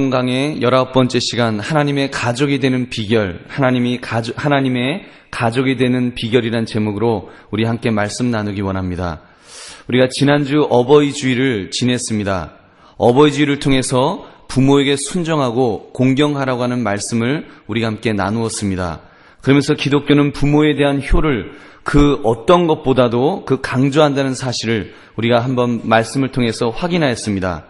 성경강의 19번째 시간, 하나님의 가족이 되는 비결, 하나님의 가족이 되는 비결이란 제목으로 우리 함께 말씀 나누기 원합니다. 우리가 지난주 어버이 주일을 지냈습니다. 어버이 주일을 통해서 부모에게 순종하고 공경하라고 하는 말씀을 우리가 함께 나누었습니다. 그러면서 기독교는 부모에 대한 효를 그 어떤 것보다도 강조한다는 사실을 우리가 한번 말씀을 통해서 확인하였습니다.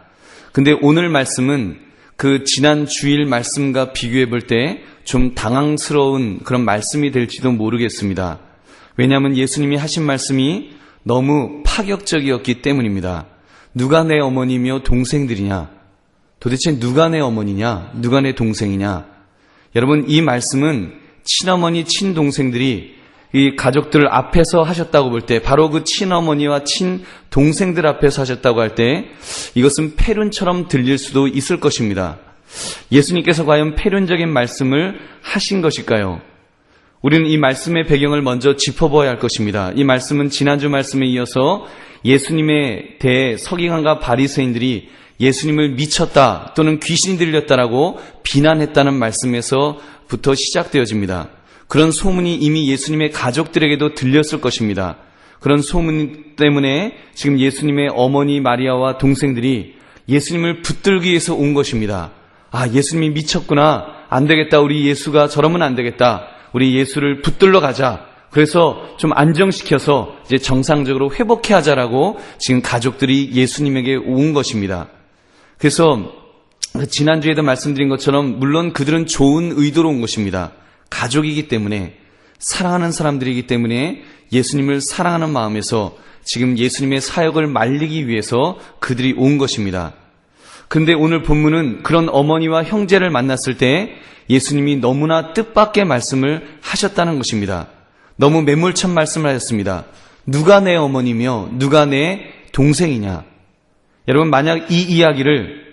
근데 오늘 말씀은 그 지난 주일 말씀과 비교해 볼 때 좀 당황스러운 그런 말씀이 될지도 모르겠습니다. 왜냐하면 예수님이 하신 말씀이 너무 파격적이었기 때문입니다. 누가 내 어머니며 동생들이냐? 도대체 누가 내 어머니냐? 누가 내 동생이냐? 여러분, 이 말씀은 친어머니, 친동생들이 이 가족들 앞에서 하셨다고 볼 때, 바로 그 친어머니와 친동생들 앞에서 하셨다고 할 때 이것은 패륜처럼 들릴 수도 있을 것입니다. 예수님께서 과연 패륜적인 말씀을 하신 것일까요? 우리는 이 말씀의 배경을 먼저 짚어봐야 할 것입니다. 이 말씀은 지난주 말씀에 이어서 예수님에 대해 서기관과 바리새인들이 예수님을 미쳤다 또는 귀신이 들렸다라고 비난했다는 말씀에서부터 시작되어집니다. 그런 소문이 이미 예수님의 가족들에게도 들렸을 것입니다. 그런 소문 때문에 지금 예수님의 어머니 마리아와 동생들이 예수님을 붙들기 위해서 온 것입니다. 아, 예수님이 미쳤구나. 안 되겠다. 우리 예수가 저러면 안 되겠다. 우리 예수를 붙들러 가자. 그래서 좀 안정시켜서 이제 정상적으로 회복해 하자라고 지금 가족들이 예수님에게 온 것입니다. 그래서 지난주에도 말씀드린 것처럼 물론 그들은 좋은 의도로 온 것입니다. 가족이기 때문에, 사랑하는 사람들이기 때문에 예수님을 사랑하는 마음에서 지금 예수님의 사역을 말리기 위해서 그들이 온 것입니다. 근데 오늘 본문은 그런 어머니와 형제를 만났을 때 예수님이 너무나 뜻밖의 말씀을 하셨다는 것입니다. 너무 매몰찬 말씀을 하셨습니다. 누가 내 어머니며 누가 내 동생이냐? 여러분, 만약 이 이야기를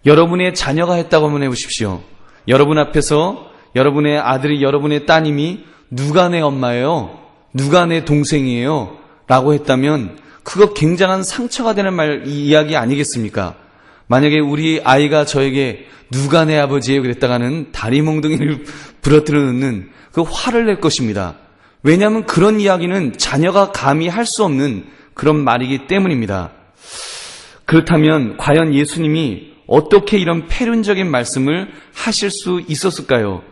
여러분의 자녀가 했다고 한번 해보십시오. 여러분 앞에서 여러분의 아들이, 여러분의 따님이 누가 내 엄마예요? 누가 내 동생이에요? 라고 했다면 그거 굉장한 상처가 되는 이야기 아니겠습니까? 만약에 우리 아이가 저에게 누가 내 아버지예요? 그랬다가는 다리 몽둥이를 부러뜨려 놓는 그 화를 낼 것입니다. 왜냐하면 그런 이야기는 자녀가 감히 할 수 없는 그런 말이기 때문입니다. 그렇다면 과연 예수님이 어떻게 이런 패륜적인 말씀을 하실 수 있었을까요?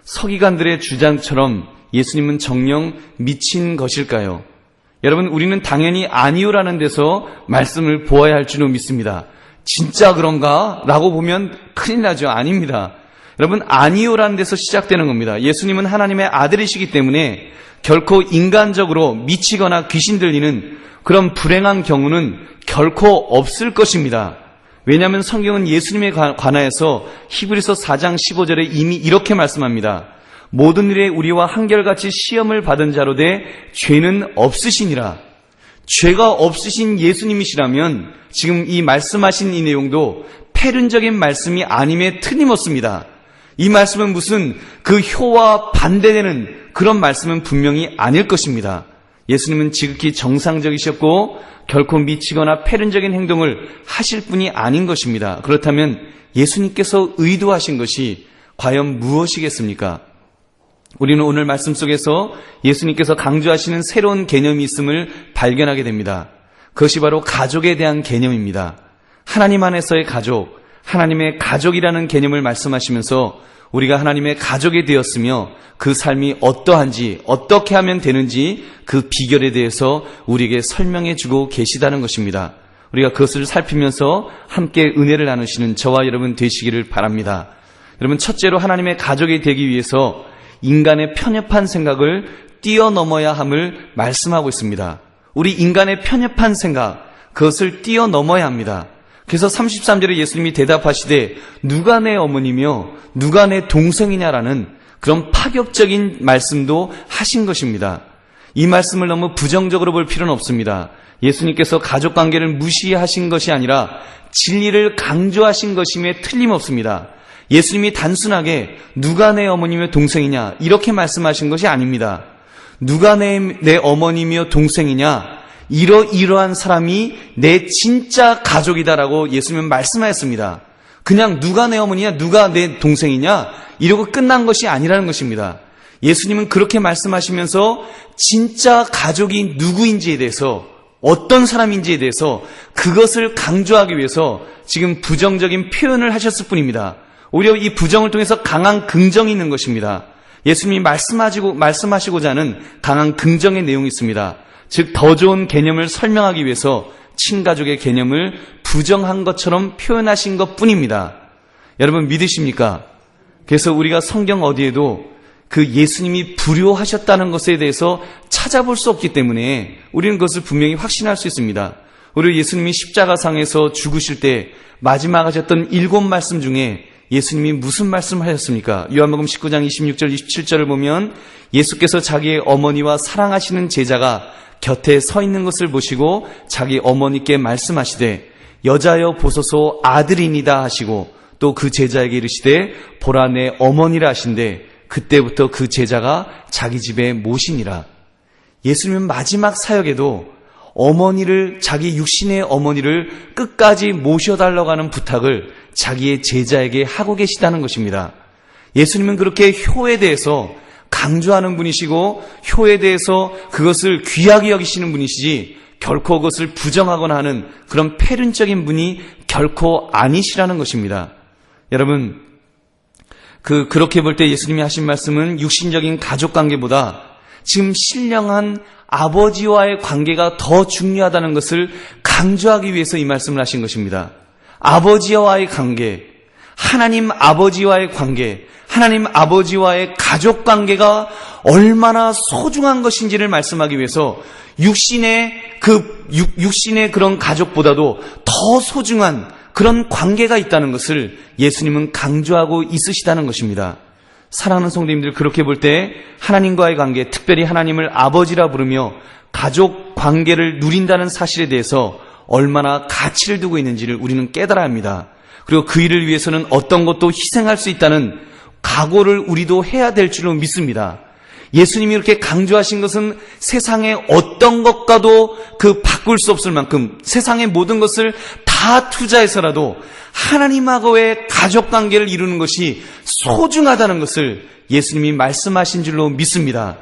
서기관들의 주장처럼 예수님은 정녕 미친 것일까요? 여러분, 우리는 당연히 아니요라는 데서 말씀을 보아야 할 줄로 믿습니다. 진짜 그런가? 라고 보면 큰일 나죠. 아닙니다. 여러분, 아니요라는 데서 시작되는 겁니다. 예수님은 하나님의 아들이시기 때문에 결코 인간적으로 미치거나 귀신 들리는 그런 불행한 경우는 결코 없을 것입니다. 왜냐하면 성경은 예수님에 관하여서 히브리서 4장 15절에 이미 이렇게 말씀합니다. 모든 일에 우리와 한결같이 시험을 받은 자로 돼 죄는 없으시니라. 죄가 없으신 예수님이시라면 지금 이 말씀하신 이 내용도 패륜적인 말씀이 아님에 틀림없습니다. 이 말씀은 무슨 그 효와 반대되는 그런 말씀은 분명히 아닐 것입니다. 예수님은 지극히 정상적이셨고 결코 미치거나 패륜적인 행동을 하실 분이 아닌 것입니다. 그렇다면 예수님께서 의도하신 것이 과연 무엇이겠습니까? 우리는 오늘 말씀 속에서 예수님께서 강조하시는 새로운 개념이 있음을 발견하게 됩니다. 그것이 바로 가족에 대한 개념입니다. 하나님 안에서의 가족, 하나님의 가족이라는 개념을 말씀하시면서 우리가 하나님의 가족이 되었으며 그 삶이 어떠한지, 어떻게 하면 되는지 그 비결에 대해서 우리에게 설명해 주고 계시다는 것입니다. 우리가 그것을 살피면서 함께 은혜를 나누시는 저와 여러분 되시기를 바랍니다. 여러분, 첫째로 하나님의 가족이 되기 위해서 인간의 편협한 생각을 뛰어넘어야 함을 말씀하고 있습니다. 우리 인간의 편협한 생각, 그것을 뛰어넘어야 합니다. 그래서 33절에 예수님이 대답하시되 누가 내 어머니며 누가 내 동생이냐라는 그런 파격적인 말씀도 하신 것입니다. 이 말씀을 너무 부정적으로 볼 필요는 없습니다. 예수님께서 가족관계를 무시하신 것이 아니라 진리를 강조하신 것임에 틀림없습니다. 예수님이 단순하게 누가 내 어머니며 동생이냐 이렇게 말씀하신 것이 아닙니다. 누가 내 어머니며 동생이냐, 이러이러한 사람이 내 진짜 가족이다라고 예수님은 말씀하였습니다. 그냥 누가 내 어머니냐, 누가 내 동생이냐 이러고 끝난 것이 아니라는 것입니다. 예수님은 그렇게 말씀하시면서 진짜 가족이 누구인지에 대해서, 어떤 사람인지에 대해서 그것을 강조하기 위해서 지금 부정적인 표현을 하셨을 뿐입니다. 오히려 이 부정을 통해서 강한 긍정이 있는 것입니다. 예수님이 말씀하시고자 하는 강한 긍정의 내용이 있습니다. 즉, 더 좋은 개념을 설명하기 위해서 친가족의 개념을 부정한 것처럼 표현하신 것 뿐입니다. 여러분 믿으십니까? 그래서 우리가 성경 어디에도 그 예수님이 불효하셨다는 것에 대해서 찾아볼 수 없기 때문에 우리는 그것을 분명히 확신할 수 있습니다. 우리 예수님이 십자가상에서 죽으실 때 마지막 하셨던 7말씀 중에 예수님이 무슨 말씀을 하셨습니까? 요한복음 19장 26절 27절을 보면 예수께서 자기의 어머니와 사랑하시는 제자가 곁에 서 있는 것을 보시고 자기 어머니께 말씀하시되 여자여 보소서 아들이니다 하시고 또 그 제자에게 이르시되 보라 내 어머니라 하신대 그때부터 그 제자가 자기 집에 모시니라. 예수님은 마지막 사역에도 어머니를, 자기 육신의 어머니를 끝까지 모셔달라고 하는 부탁을 자기의 제자에게 하고 계시다는 것입니다. 예수님은 그렇게 효에 대해서 강조하는 분이시고 효에 대해서 그것을 귀하게 여기시는 분이시지 결코 그것을 부정하거나 하는 그런 패륜적인 분이 결코 아니시라는 것입니다. 여러분, 그렇게 볼 때 예수님이 하신 말씀은 육신적인 가족 관계보다 지금 신령한 아버지와의 관계가 더 중요하다는 것을 강조하기 위해서 이 말씀을 하신 것입니다. 아버지와의 관계, 하나님 아버지와의 관계, 하나님 아버지와의 가족 관계가 얼마나 소중한 것인지를 말씀하기 위해서 육신의 그런 가족보다도 더 소중한 그런 관계가 있다는 것을 예수님은 강조하고 있으시다는 것입니다. 사랑하는 성도님들, 그렇게 볼 때 하나님과의 관계, 특별히 하나님을 아버지라 부르며 가족 관계를 누린다는 사실에 대해서 얼마나 가치를 두고 있는지를 우리는 깨달아야 합니다. 그리고 그 일을 위해서는 어떤 것도 희생할 수 있다는 각오를 우리도 해야 될 줄로 믿습니다. 예수님이 이렇게 강조하신 것은 세상의 어떤 것과도 바꿀 수 없을 만큼 세상의 모든 것을 다 투자해서라도 하나님하고의 가족관계를 이루는 것이 소중하다는 것을 예수님이 말씀하신 줄로 믿습니다.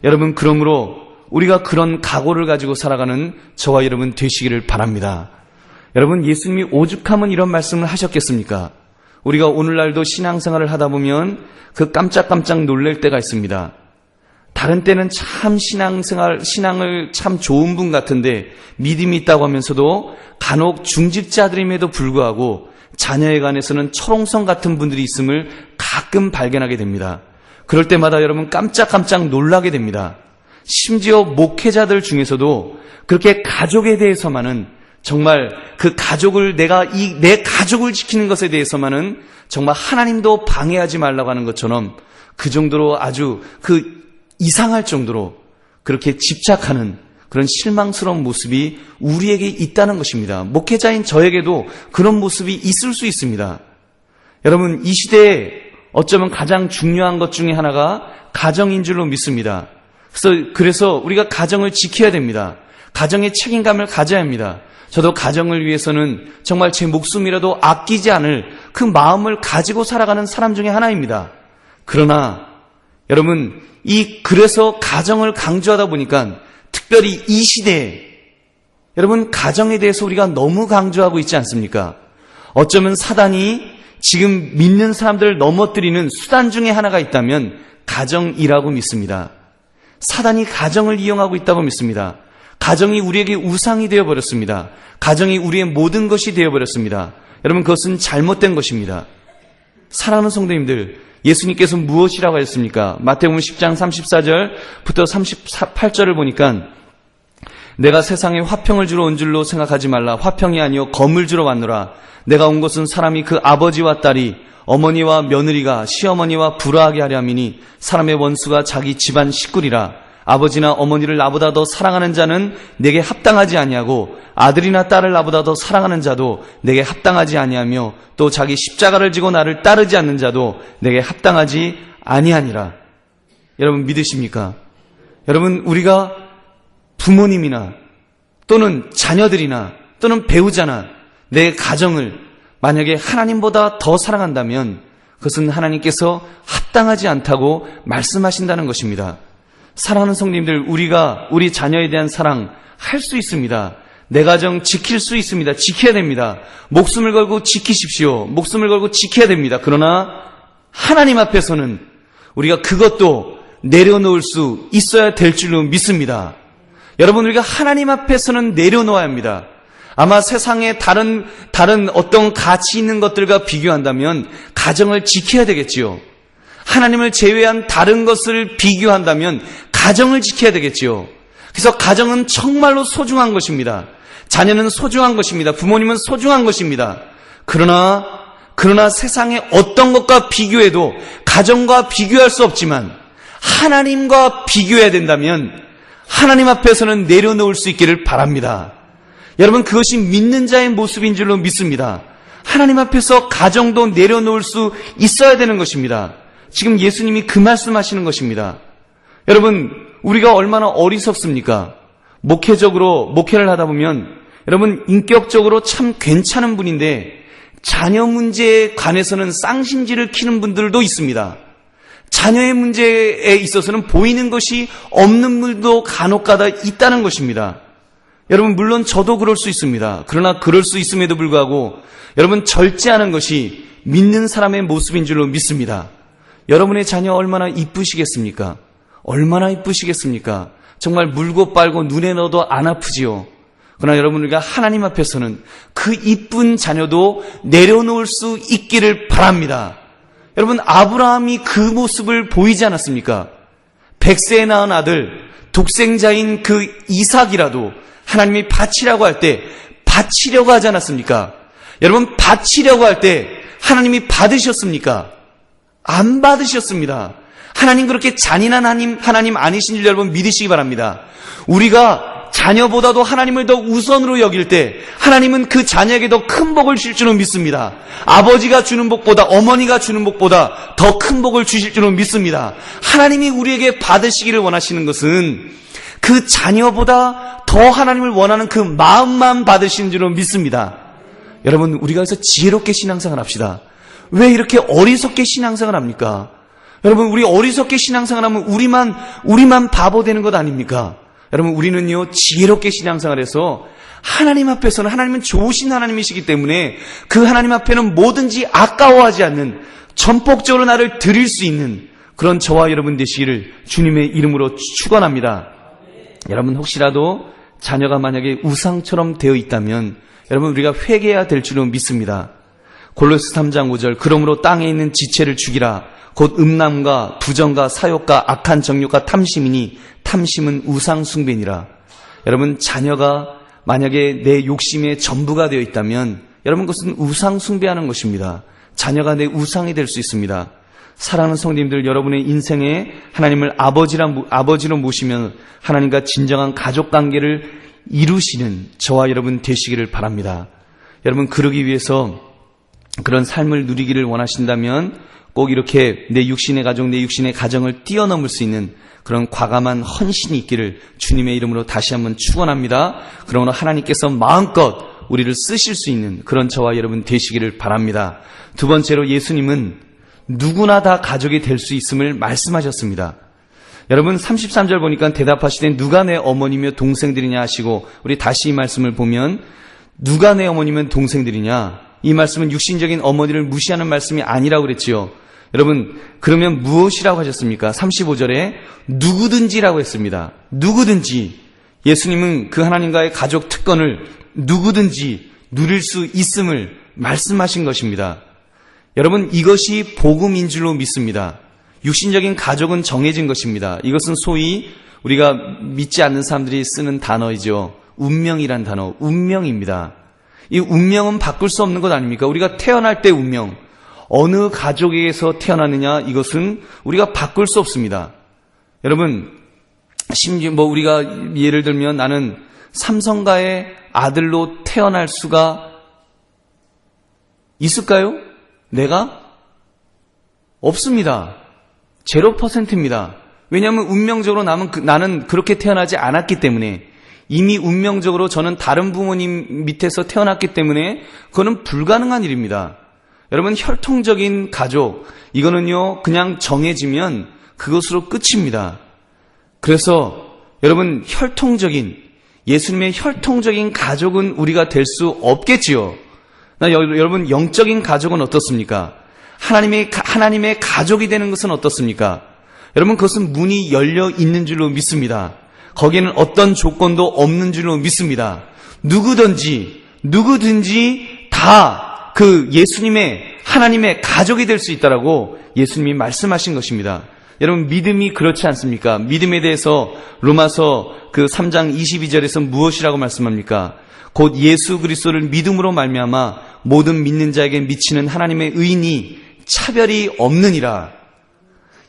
여러분, 그러므로 우리가 그런 각오를 가지고 살아가는 저와 여러분 되시기를 바랍니다. 여러분, 예수님이 오죽하면 이런 말씀을 하셨겠습니까? 우리가 오늘날도 신앙생활을 하다 보면 깜짝깜짝 놀랄 때가 있습니다. 다른 때는 참 신앙을 참 좋은 분 같은데 믿음이 있다고 하면서도 간혹 중직자들임에도 불구하고 자녀에 관해서는 철옹성 같은 분들이 있음을 가끔 발견하게 됩니다. 그럴 때마다 여러분 깜짝깜짝 놀라게 됩니다. 심지어 목회자들 중에서도 그렇게 가족에 대해서만은 정말 내 가족을 지키는 것에 대해서만은 정말 하나님도 방해하지 말라고 하는 것처럼 그 정도로 아주 이상할 정도로 그렇게 집착하는 그런 실망스러운 모습이 우리에게 있다는 것입니다. 목회자인 저에게도 그런 모습이 있을 수 있습니다. 여러분, 이 시대에 어쩌면 가장 중요한 것 중에 하나가 가정인 줄로 믿습니다. 그래서 우리가 가정을 지켜야 됩니다. 가정의 책임감을 가져야 합니다. 저도 가정을 위해서는 정말 제 목숨이라도 아끼지 않을 그 마음을 가지고 살아가는 사람 중에 하나입니다. 그러나 여러분, 그래서 가정을 강조하다 보니까 특별히 이 시대에 여러분 가정에 대해서 우리가 너무 강조하고 있지 않습니까? 어쩌면 사단이 지금 믿는 사람들을 넘어뜨리는 수단 중에 하나가 있다면 가정이라고 믿습니다. 사단이 가정을 이용하고 있다고 믿습니다. 가정이 우리에게 우상이 되어버렸습니다. 가정이 우리의 모든 것이 되어버렸습니다. 여러분, 그것은 잘못된 것입니다. 사랑하는 성도님들, 예수님께서 무엇이라고 하셨습니까? 마태복음 10장 34절부터 38절을 보니까 내가 세상에 화평을 주러 온 줄로 생각하지 말라. 화평이 아니요 검을 주러 왔노라. 내가 온 것은 사람이 그 아버지와 딸이 어머니와 며느리가 시어머니와 불화하게 하려 함이니 사람의 원수가 자기 집안 식구리라. 아버지나 어머니를 나보다 더 사랑하는 자는 내게 합당하지 아니하고 아들이나 딸을 나보다 더 사랑하는 자도 내게 합당하지 아니하며 또 자기 십자가를 지고 나를 따르지 않는 자도 내게 합당하지 아니하니라. 여러분 믿으십니까? 여러분, 우리가 부모님이나 또는 자녀들이나 또는 배우자나 내 가정을 만약에 하나님보다 더 사랑한다면 그것은 하나님께서 합당하지 않다고 말씀하신다는 것입니다. 사랑하는 성도님들, 우리가 우리 자녀에 대한 사랑 할 수 있습니다. 내 가정 지킬 수 있습니다. 지켜야 됩니다. 목숨을 걸고 지키십시오. 목숨을 걸고 지켜야 됩니다. 그러나 하나님 앞에서는 우리가 그것도 내려놓을 수 있어야 될 줄로 믿습니다. 여러분, 우리가 하나님 앞에서는 내려놓아야 합니다. 아마 세상의 다른 어떤 가치 있는 것들과 비교한다면 가정을 지켜야 되겠지요. 하나님을 제외한 다른 것을 비교한다면 가정을 지켜야 되겠지요. 그래서 가정은 정말로 소중한 것입니다. 자녀는 소중한 것입니다. 부모님은 소중한 것입니다. 그러나 세상의 어떤 것과 비교해도 가정과 비교할 수 없지만 하나님과 비교해야 된다면 하나님 앞에서는 내려놓을 수 있기를 바랍니다. 여러분, 그것이 믿는 자의 모습인 줄로 믿습니다. 하나님 앞에서 가정도 내려놓을 수 있어야 되는 것입니다. 지금 예수님이 그 말씀하시는 것입니다. 여러분, 우리가 얼마나 어리석습니까? 목회를 하다 보면 여러분, 인격적으로 참 괜찮은 분인데 자녀 문제에 관해서는 쌍심지를 키는 분들도 있습니다. 자녀의 문제에 있어서는 보이는 것이 없는 분도 간혹가다 있다는 것입니다. 여러분, 물론 저도 그럴 수 있습니다. 그러나 그럴 수 있음에도 불구하고 여러분, 절제하는 것이 믿는 사람의 모습인 줄로 믿습니다. 여러분의 자녀 얼마나 이쁘시겠습니까? 얼마나 이쁘시겠습니까? 정말 물고 빨고 눈에 넣어도 안 아프지요. 그러나 여러분, 우리가 하나님 앞에서는 그 이쁜 자녀도 내려놓을 수 있기를 바랍니다. 여러분, 아브라함이 그 모습을 보이지 않았습니까? 100세에 낳은 아들, 독생자인 그 이삭이라도 하나님이 바치라고 할 때 바치려고 하지 않았습니까? 여러분, 바치려고 할 때 하나님이 받으셨습니까? 안 받으셨습니다. 하나님 그렇게 잔인한 하나님 아니신 줄 여러분 믿으시기 바랍니다. 우리가 자녀보다도 하나님을 더 우선으로 여길 때 하나님은 그 자녀에게 더 큰 복을 주실 줄로 믿습니다. 아버지가 주는 복보다, 어머니가 주는 복보다 더 큰 복을 주실 줄로 믿습니다. 하나님이 우리에게 받으시기를 원하시는 것은 그 자녀보다 더 하나님을 원하는 그 마음만 받으시는 줄로 믿습니다. 여러분, 우리가 그래서 지혜롭게 신앙생활 합시다. 왜 이렇게 어리석게 신앙생활 합니까? 여러분, 우리 어리석게 신앙생활 하면 우리만 바보 되는 것 아닙니까? 여러분, 우리는요, 지혜롭게 신앙생활해서 하나님 앞에서는 하나님은 좋으신 하나님이시기 때문에 그 하나님 앞에는 뭐든지 아까워하지 않는, 전폭적으로 나를 드릴 수 있는 그런 저와 여러분 되시기를 주님의 이름으로 축원합니다. 여러분, 혹시라도 자녀가 만약에 우상처럼 되어 있다면 여러분, 우리가 회개해야 될 줄로 믿습니다. 골로새 3장 5절, 그러므로 땅에 있는 지체를 죽이라. 곧 음란과 부정과 사욕과 악한 정욕과 탐심이니 탐심은 우상 숭배니라. 여러분, 자녀가 만약에 내 욕심의 전부가 되어 있다면 여러분, 그것은 우상 숭배하는 것입니다. 자녀가 내 우상이 될 수 있습니다. 사랑하는 성도님들, 여러분의 인생에 하나님을 아버지로 모시면 하나님과 진정한 가족관계를 이루시는 저와 여러분 되시기를 바랍니다. 여러분, 그러기 위해서 그런 삶을 누리기를 원하신다면 꼭 이렇게 내 육신의 가족, 내 육신의 가정을 뛰어넘을 수 있는 그런 과감한 헌신이 있기를 주님의 이름으로 다시 한번 축원합니다. 그러므로 하나님께서 마음껏 우리를 쓰실 수 있는 그런 저와 여러분 되시기를 바랍니다. 두 번째로, 예수님은 누구나 다 가족이 될 수 있음을 말씀하셨습니다. 여러분, 33절 보니까 대답하시되 누가 내 어머니며 동생들이냐 하시고, 우리 다시 이 말씀을 보면 누가 내 어머니면 동생들이냐, 이 말씀은 육신적인 어머니를 무시하는 말씀이 아니라고 그랬지요. 여러분, 그러면 무엇이라고 하셨습니까? 35절에 누구든지라고 했습니다. 누구든지. 예수님은 그 하나님과의 가족 특권을 누구든지 누릴 수 있음을 말씀하신 것입니다. 여러분, 이것이 복음인 줄로 믿습니다. 육신적인 가족은 정해진 것입니다. 이것은 소위 우리가 믿지 않는 사람들이 쓰는 단어이죠. 운명이란 단어, 운명입니다. 이 운명은 바꿀 수 없는 것 아닙니까? 우리가 태어날 때 운명, 어느 가족에서 태어나느냐, 이것은 우리가 바꿀 수 없습니다. 여러분, 심지어 우리가 예를 들면 나는 삼성가의 아들로 태어날 수가 있을까요? 내가? 없습니다. 0%입니다. 왜냐하면 운명적으로 나는 그렇게 태어나지 않았기 때문에 이미 운명적으로 저는 다른 부모님 밑에서 태어났기 때문에 그거는 불가능한 일입니다. 여러분, 혈통적인 가족, 이거는요, 그냥 정해지면 그것으로 끝입니다. 그래서 여러분, 예수님의 혈통적인 가족은 우리가 될 수 없겠지요. 여러분, 영적인 가족은 어떻습니까? 하나님의 가족이 되는 것은 어떻습니까? 여러분, 그것은 문이 열려 있는 줄로 믿습니다. 거기에는 어떤 조건도 없는 줄로 믿습니다. 누구든지 다 그 하나님의 가족이 될 수 있다라고 예수님이 말씀하신 것입니다. 여러분, 믿음이 그렇지 않습니까? 믿음에 대해서 로마서 그 3장 22절에서 무엇이라고 말씀합니까? 곧 예수 그리스도를 믿음으로 말미암아 모든 믿는 자에게 미치는 하나님의 의인이 차별이 없느니라.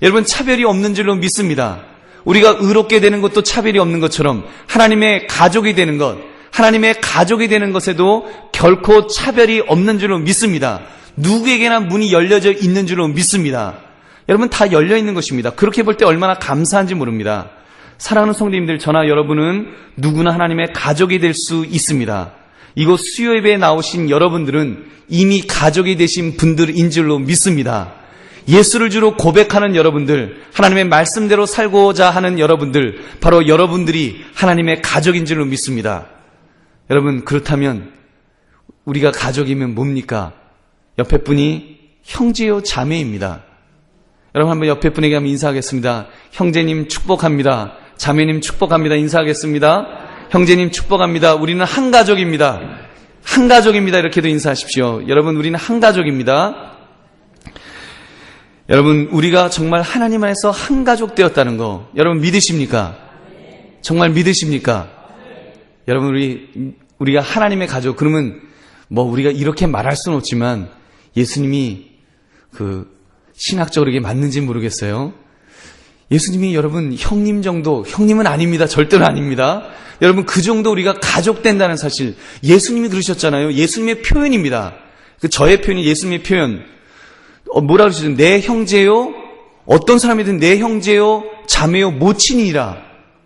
여러분, 차별이 없는 줄로 믿습니다. 우리가 의롭게 되는 것도 차별이 없는 것처럼 하나님의 가족이 되는 것에도 결코 차별이 없는 줄로 믿습니다. 누구에게나 문이 열려져 있는 줄로 믿습니다. 여러분, 다 열려 있는 것입니다. 그렇게 볼 때 얼마나 감사한지 모릅니다. 사랑하는 성도님들, 저나 여러분은 누구나 하나님의 가족이 될 수 있습니다. 이곳 수요예배에 나오신 여러분들은 이미 가족이 되신 분들인 줄로 믿습니다. 예수를 주로 고백하는 여러분들, 하나님의 말씀대로 살고자 하는 여러분들, 바로 여러분들이 하나님의 가족인 줄로 믿습니다. 여러분, 그렇다면 우리가 가족이면 뭡니까? 옆에 분이 형제요 자매입니다. 여러분, 한번 옆에 분에게 한번 인사하겠습니다. 형제님 축복합니다. 자매님 축복합니다. 인사하겠습니다. 형제님 축복합니다. 우리는 한 가족입니다. 한 가족입니다. 이렇게도 인사하십시오. 여러분, 우리는 한 가족입니다. 여러분, 우리가 정말 하나님 안에서 한 가족 되었다는 거 여러분 믿으십니까? 정말 믿으십니까? 여러분, 우리가 하나님의 가족, 그러면 우리가 이렇게 말할 수는 없지만 예수님이 신학적으로 이게 맞는지 모르겠어요. 예수님이 여러분 형님은 아닙니다. 절대로 아닙니다. 여러분, 그 정도 우리가 가족 된다는 사실, 예수님이 그러셨잖아요. 예수님의 표현입니다. 저의 표현이 예수님의 표현. 뭐라 그러시죠? 내 형제요, 어떤 사람이든 내 형제요, 자매요,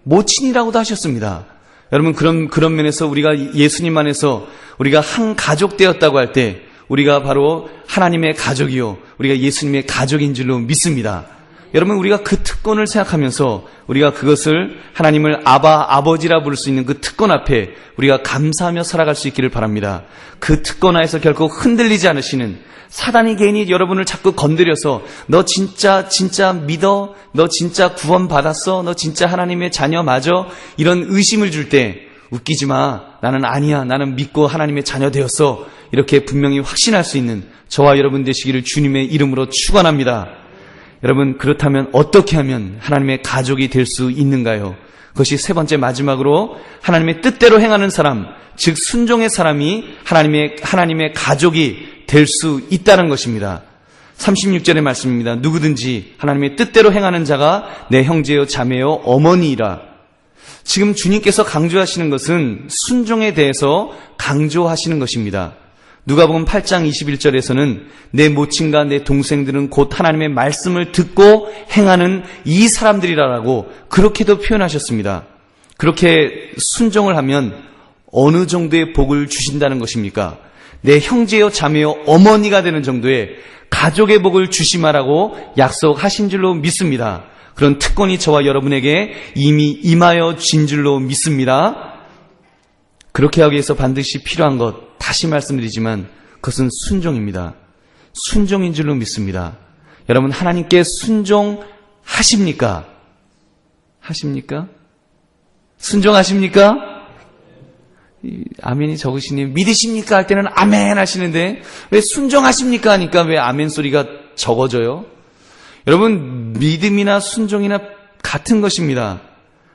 모친이라고도 하셨습니다. 여러분, 그런 면에서 우리가 예수님 안에서 우리가 한 가족 되었다고 할 때 우리가 바로 하나님의 가족이요, 우리가 예수님의 가족인 줄로 믿습니다. 여러분, 우리가 그 특권을 생각하면서 우리가 그것을 하나님을 아버지라 부를 수 있는 그 특권 앞에 우리가 감사하며 살아갈 수 있기를 바랍니다. 그 특권 하에서 결코 흔들리지 않으시는, 사단이 괜히 여러분을 자꾸 건드려서 너 진짜 믿어? 너 진짜 구원 받았어? 너 진짜 하나님의 자녀 맞아? 이런 의심을 줄 때 웃기지 마. 나는 아니야. 나는 믿고 하나님의 자녀 되었어. 이렇게 분명히 확신할 수 있는 저와 여러분 되시기를 주님의 이름으로 축원합니다. 여러분, 그렇다면 어떻게 하면 하나님의 가족이 될 수 있는가요? 그것이 세 번째, 마지막으로 하나님의 뜻대로 행하는 사람, 즉 순종의 사람이 하나님의 가족이 될 수 있다는 것입니다. 36절의 말씀입니다. 누구든지 하나님의 뜻대로 행하는 자가 내 형제요 자매요 어머니이라. 지금 주님께서 강조하시는 것은 순종에 대해서 강조하시는 것입니다. 누가복음 8장 21절에서는 내 모친과 내 동생들은 곧 하나님의 말씀을 듣고 행하는 이 사람들이라고 그렇게도 표현하셨습니다. 그렇게 순종을 하면 어느 정도의 복을 주신다는 것입니까? 내 형제요 자매요 어머니가 되는 정도의 가족의 복을 주시마라고 약속하신 줄로 믿습니다. 그런 특권이 저와 여러분에게 이미 임하여 진 줄로 믿습니다. 그렇게 하기 위해서 반드시 필요한 것, 다시 말씀드리지만 그것은 순종입니다. 순종인 줄로 믿습니다. 여러분, 하나님께 순종하십니까? 하십니까? 순종하십니까? 아멘이 적으시니 믿으십니까? 할 때는 아멘 하시는데 왜 순종하십니까? 하니까 왜 아멘 소리가 적어져요? 여러분, 믿음이나 순종이나 같은 것입니다.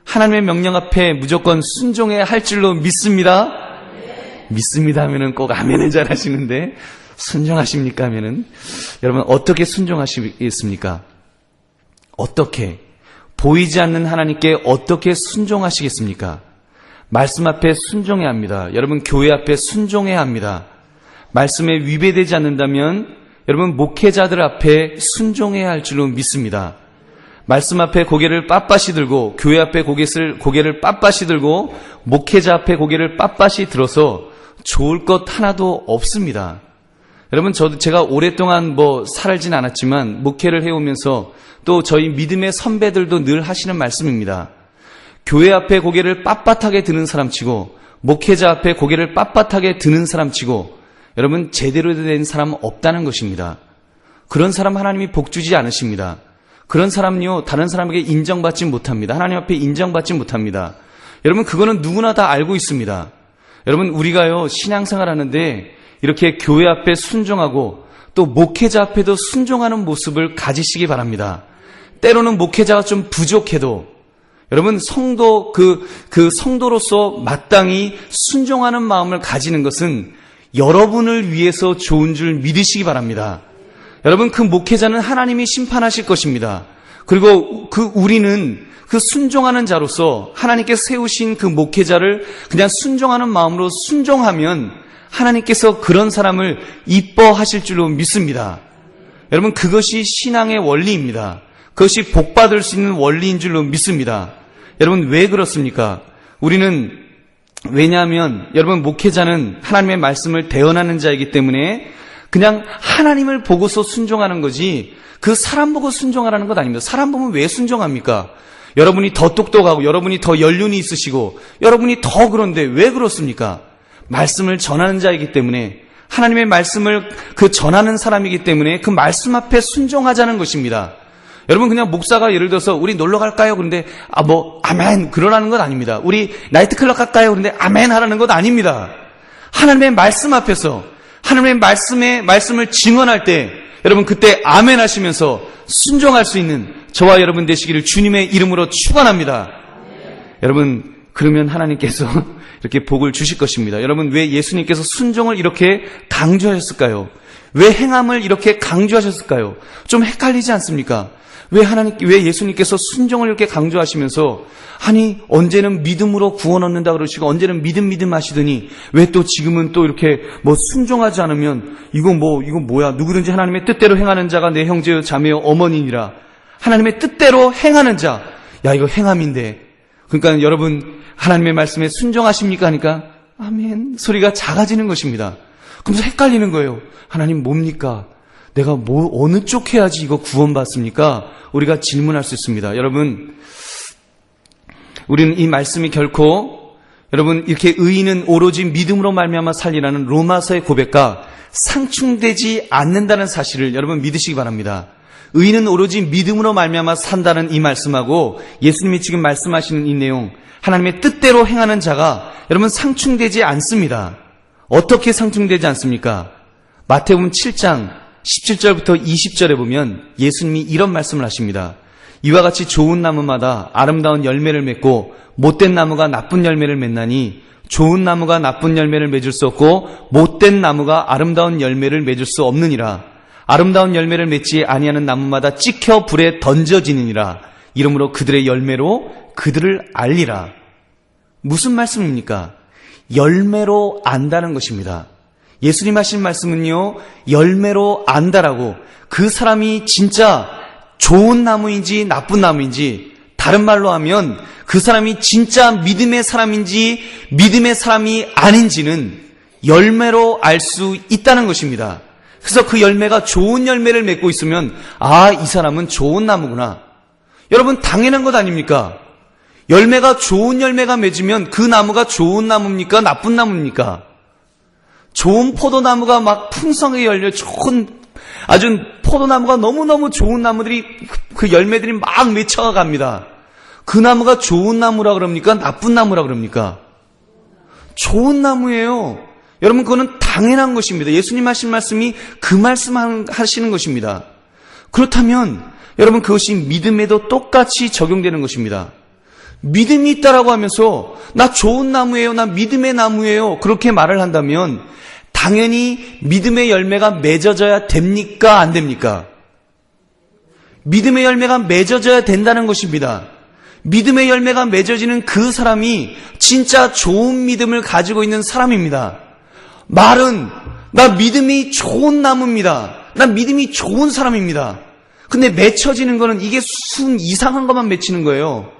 하나님의 명령 앞에 무조건 순종해야 할 줄로 믿습니다. 믿습니다 하면은 꼭 아멘을 잘 하시는데 순종하십니까 하면은 여러분 어떻게 순종하시겠습니까? 어떻게? 보이지 않는 하나님께 어떻게 순종하시겠습니까? 말씀 앞에 순종해야 합니다. 여러분, 교회 앞에 순종해야 합니다. 말씀에 위배되지 않는다면 여러분 목회자들 앞에 순종해야 할 줄로 믿습니다. 말씀 앞에 고개를 빳빳이 들고, 교회 앞에 고개를 빳빳이 들고, 목회자 앞에 고개를 빳빳이 들어서 좋을 것 하나도 없습니다. 여러분, 제가 오랫동안 살진 않았지만, 목회를 해오면서 또 저희 믿음의 선배들도 늘 하시는 말씀입니다. 교회 앞에 고개를 빳빳하게 드는 사람치고, 목회자 앞에 고개를 빳빳하게 드는 사람치고, 여러분, 제대로 된 사람 없다는 것입니다. 그런 사람 하나님이 복 주지 않으십니다. 그런 사람요, 다른 사람에게 인정받지 못합니다. 하나님 앞에 인정받지 못합니다. 여러분, 그거는 누구나 다 알고 있습니다. 여러분, 우리가요, 신앙생활 하는데 이렇게 교회 앞에 순종하고 또 목회자 앞에도 순종하는 모습을 가지시기 바랍니다. 때로는 목회자가 좀 부족해도 여러분, 성도로서 마땅히 순종하는 마음을 가지는 것은 여러분을 위해서 좋은 줄 믿으시기 바랍니다. 여러분, 그 목회자는 하나님이 심판하실 것입니다. 그리고 우리는 그 순종하는 자로서 하나님께서 세우신 그 목회자를 그냥 순종하는 마음으로 순종하면 하나님께서 그런 사람을 이뻐하실 줄로 믿습니다. 여러분, 그것이 신앙의 원리입니다. 그것이 복받을 수 있는 원리인 줄로 믿습니다. 여러분, 왜 그렇습니까? 왜냐하면 여러분, 목회자는 하나님의 말씀을 대언하는 자이기 때문에 그냥 하나님을 보고서 순종하는 거지 그 사람 보고 순종하라는 것 아닙니다. 사람 보면 왜 순종합니까? 여러분이 더 똑똑하고 여러분이 더 연륜이 있으시고 여러분이 더 그런데 왜 그렇습니까? 말씀을 전하는 자이기 때문에, 하나님의 말씀을 전하는 사람이기 때문에 그 말씀 앞에 순종하자는 것입니다. 여러분, 그냥 목사가 예를 들어서 우리 놀러 갈까요? 그런데 아멘 그러라는 것 아닙니다. 우리 나이트클럽 갈까요? 그런데 아멘 하라는 것 아닙니다. 하나님의 말씀 앞에서 하나님의 말씀을 증언할 때 여러분, 그때 아멘 하시면서 순종할 수 있는 저와 여러분 되시기를 주님의 이름으로 축원합니다. 여러분, 그러면 하나님께서 이렇게 복을 주실 것입니다. 여러분, 왜 예수님께서 순종을 이렇게 강조하셨을까요? 왜 행함을 이렇게 강조하셨을까요? 좀 헷갈리지 않습니까? 왜 예수님께서 순종을 이렇게 강조하시면서, 아니, 언제는 믿음으로 구원 얻는다 그러시고, 언제는 믿음 하시더니, 왜 또 지금은 또 이렇게 순종하지 않으면, 이거 뭐야, 누구든지 하나님의 뜻대로 행하는 자가 내 형제여 자매여 어머니니라. 하나님의 뜻대로 행하는 자. 야, 이거 행함인데. 그러니까 여러분, 하나님의 말씀에 순종하십니까? 하니까, 아멘. 소리가 작아지는 것입니다. 그러면서 헷갈리는 거예요. 하나님 뭡니까? 내가 어느 쪽 해야지 이거 구원받습니까? 우리가 질문할 수 있습니다. 여러분, 우리는 이 말씀이 결코, 여러분, 이렇게 의인은 오로지 믿음으로 말미암아 살리라는 로마서의 고백과 상충되지 않는다는 사실을 여러분 믿으시기 바랍니다. 의인은 오로지 믿음으로 말미암아 산다는 이 말씀하고 예수님이 지금 말씀하시는 이 내용, 하나님의 뜻대로 행하는 자가 여러분 상충되지 않습니다. 어떻게 상충되지 않습니까? 마태복음 7장 17절부터 20절에 보면 예수님이 이런 말씀을 하십니다. 이와 같이 좋은 나무마다 아름다운 열매를 맺고 못된 나무가 나쁜 열매를 맺나니 좋은 나무가 나쁜 열매를 맺을 수 없고 못된 나무가 아름다운 열매를 맺을 수 없느니라. 아름다운 열매를 맺지 아니하는 나무마다 찍혀 불에 던져지느니라. 이러므로 그들의 열매로 그들을 알리라. 무슨 말씀입니까? 열매로 안다는 것입니다. 예수님 하신 말씀은요, 열매로 안다라고, 그 사람이 진짜 좋은 나무인지 나쁜 나무인지, 다른 말로 하면 그 사람이 진짜 믿음의 사람인지 믿음의 사람이 아닌지는 열매로 알 수 있다는 것입니다. 그래서 그 열매가 좋은 열매를 맺고 있으면, 아, 이 사람은 좋은 나무구나. 여러분, 당연한 것 아닙니까? 열매가 좋은 열매가 맺으면 그 나무가 좋은 나무입니까? 나쁜 나무입니까? 좋은 포도나무가 막 풍성하게 열려 아주 포도나무가 너무너무 좋은 나무들이, 그 열매들이 막 맺혀갑니다. 그 나무가 좋은 나무라 그럽니까? 나쁜 나무라 그럽니까? 좋은 나무예요. 여러분, 그거는 당연한 것입니다. 예수님 하신 말씀이 그 말씀 하시는 것입니다. 그렇다면 여러분, 그것이 믿음에도 똑같이 적용되는 것입니다. 믿음이 있다라고 하면서 나 좋은 나무예요, 나 믿음의 나무예요, 그렇게 말을 한다면 당연히 믿음의 열매가 맺어져야 됩니까? 안 됩니까? 믿음의 열매가 맺어져야 된다는 것입니다. 믿음의 열매가 맺어지는 그 사람이 진짜 좋은 믿음을 가지고 있는 사람입니다. 말은 나 믿음이 좋은 나무입니다. 나 믿음이 좋은 사람입니다. 근데 맺혀지는 거는 이게 순 이상한 것만 맺히는 거예요.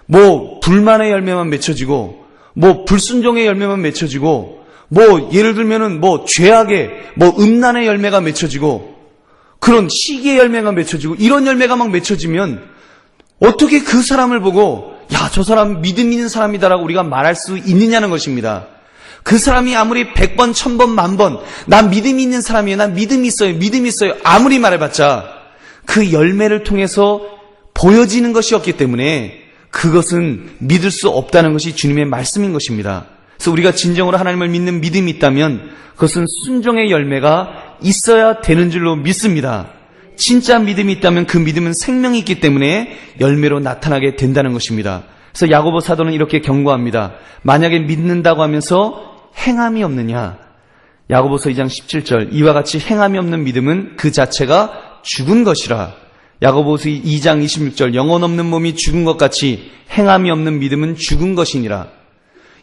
뭐 불만의 열매만 맺혀지고, 뭐 불순종의 열매만 맺혀지고, 뭐 예를 들면은 뭐 죄악의, 뭐 음란의 열매가 맺혀지고, 그런 시기의 열매가 맺혀지고, 이런 열매가 막 맺혀지면 어떻게 그 사람을 보고 야, 저 사람 믿음 있는 사람이다라고 우리가 말할 수 있느냐는 것입니다. 그 사람이 아무리 100번, 1000번, 10,000번 난 믿음 있는 사람이에요, 난 믿음이 있어요 아무리 말해봤자 그 열매를 통해서 보여지는 것이 없기 때문에 그것은 믿을 수 없다는 것이 주님의 말씀인 것입니다. 그래서 우리가 진정으로 하나님을 믿는 믿음이 있다면 그것은 순종의 열매가 있어야 되는 줄로 믿습니다. 진짜 믿음이 있다면 그 믿음은 생명이 있기 때문에 열매로 나타나게 된다는 것입니다. 그래서 야고보 사도는 이렇게 경고합니다. 만약에 믿는다고 하면서 행함이 없느냐. 야고보서 2장 17절, 이와 같이 행함이 없는 믿음은 그 자체가 죽은 것이라. 야고보서 2장 26절, 영혼 없는 몸이 죽은 것 같이 행함이 없는 믿음은 죽은 것이니라.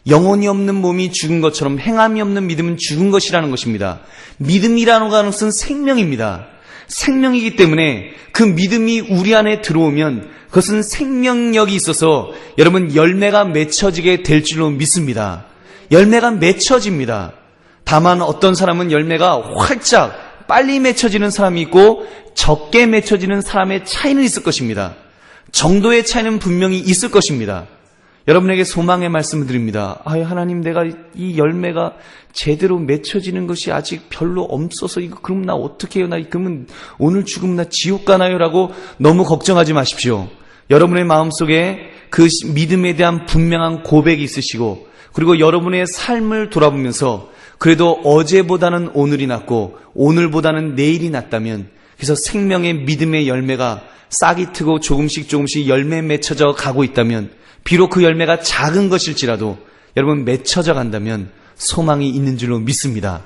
영혼이 없는 몸이 죽은 것처럼 행함이 없는 믿음은 죽은 것이라는 것입니다. 믿음이라는 것은 생명입니다. 생명이기 때문에 그 믿음이 우리 안에 들어오면 그것은 생명력이 있어서 여러분 열매가 맺혀지게 될 줄로 믿습니다. 열매가 맺혀집니다. 다만 어떤 사람은 열매가 활짝 빨리 맺혀지는 사람이 있고 적게 맺혀지는 사람의 차이는 있을 것입니다. 정도의 차이는 분명히 있을 것입니다. 여러분에게 소망의 말씀을 드립니다. 하나님, 내가 이 열매가 제대로 맺혀지는 것이 아직 별로 없어서 이거 그럼 나 어떻게 해요? 나 그러면 오늘 죽으면 나 지옥 가나요? 라고 너무 걱정하지 마십시오. 여러분의 마음속에 그 믿음에 대한 분명한 고백이 있으시고, 그리고 여러분의 삶을 돌아보면서 그래도 어제보다는 오늘이 낫고 오늘보다는 내일이 낫다면, 그래서 생명의 믿음의 열매가 싹이 트고 조금씩 열매 맺혀져 가고 있다면, 비록 그 열매가 작은 것일지라도 여러분 맺혀져 간다면 소망이 있는 줄로 믿습니다.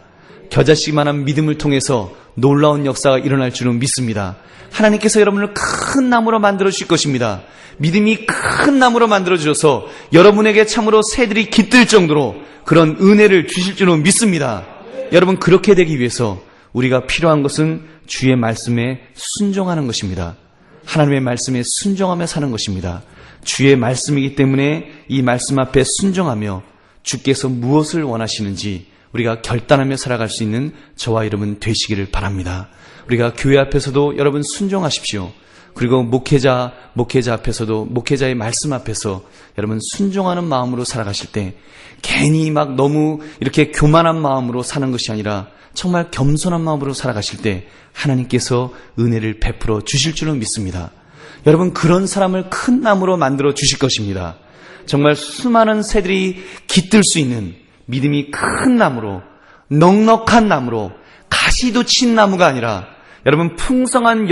겨자씨만한 믿음을 통해서 놀라운 역사가 일어날 줄로 믿습니다. 하나님께서 여러분을 큰 나무로 만들어 주실 것입니다. 믿음이 큰 나무로 만들어 주셔서 여러분에게 참으로 새들이 깃들 정도로 그런 은혜를 주실 줄로 믿습니다. 여러분, 그렇게 되기 위해서 우리가 필요한 것은 주의 말씀에 순종하는 것입니다. 하나님의 말씀에 순종하며 사는 것입니다. 주의 말씀이기 때문에 이 말씀 앞에 순종하며 주께서 무엇을 원하시는지 우리가 결단하며 살아갈 수 있는 저와 여러분 되시기를 바랍니다. 우리가 교회 앞에서도 여러분 순종하십시오. 그리고 목회자 앞에서도 목회자의 말씀 앞에서 여러분 순종하는 마음으로 살아가실 때 괜히 막 너무 이렇게 교만한 마음으로 사는 것이 아니라 정말 겸손한 마음으로 살아가실 때 하나님께서 은혜를 베풀어 주실 줄로 믿습니다. 여러분, 그런 사람을 큰 나무로 만들어 주실 것입니다. 정말 수많은 새들이 깃들 수 있는 믿음이 큰 나무로, 넉넉한 나무로, 가시도 친 나무가 아니라 여러분 풍성한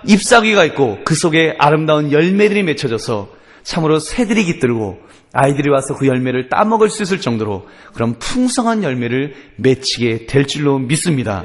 잎사귀가 있고 그 속에 아름다운 열매들이 맺혀져서 참으로 새들이 깃들고 아이들이 와서 그 열매를 따먹을 수 있을 정도로 그런 풍성한 열매를 맺히게 될 줄로 믿습니다.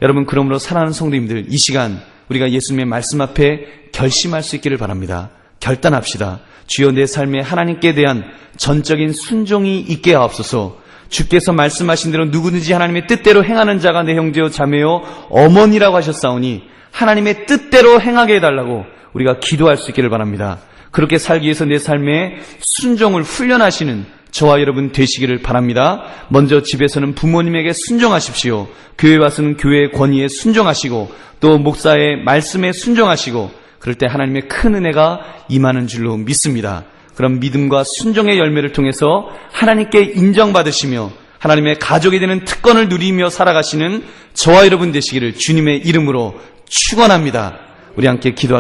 여러분, 그러므로 사랑하는 성도님들, 이 시간 우리가 예수님의 말씀 앞에 결심할 수 있기를 바랍니다. 결단합시다. 주여, 내 삶에 하나님께 대한 전적인 순종이 있게 하옵소서. 주께서 말씀하신 대로 누구든지 하나님의 뜻대로 행하는 자가 내 형제요 자매요 어머니라고 하셨사오니 하나님의 뜻대로 행하게 해달라고 우리가 기도할 수 있기를 바랍니다. 그렇게 살기 위해서 내 삶에 순종을 훈련하시는 저와 여러분 되시기를 바랍니다. 먼저 집에서는 부모님에게 순종하십시오. 교회 와서는 교회의 권위에 순종하시고 또 목사의 말씀에 순종하시고, 그럴 때 하나님의 큰 은혜가 임하는 줄로 믿습니다. 그럼 믿음과 순종의 열매를 통해서 하나님께 인정받으시며 하나님의 가족이 되는 특권을 누리며 살아가시는 저와 여러분 되시기를 주님의 이름으로 축원합니다. 우리 함께 기도하겠습니다.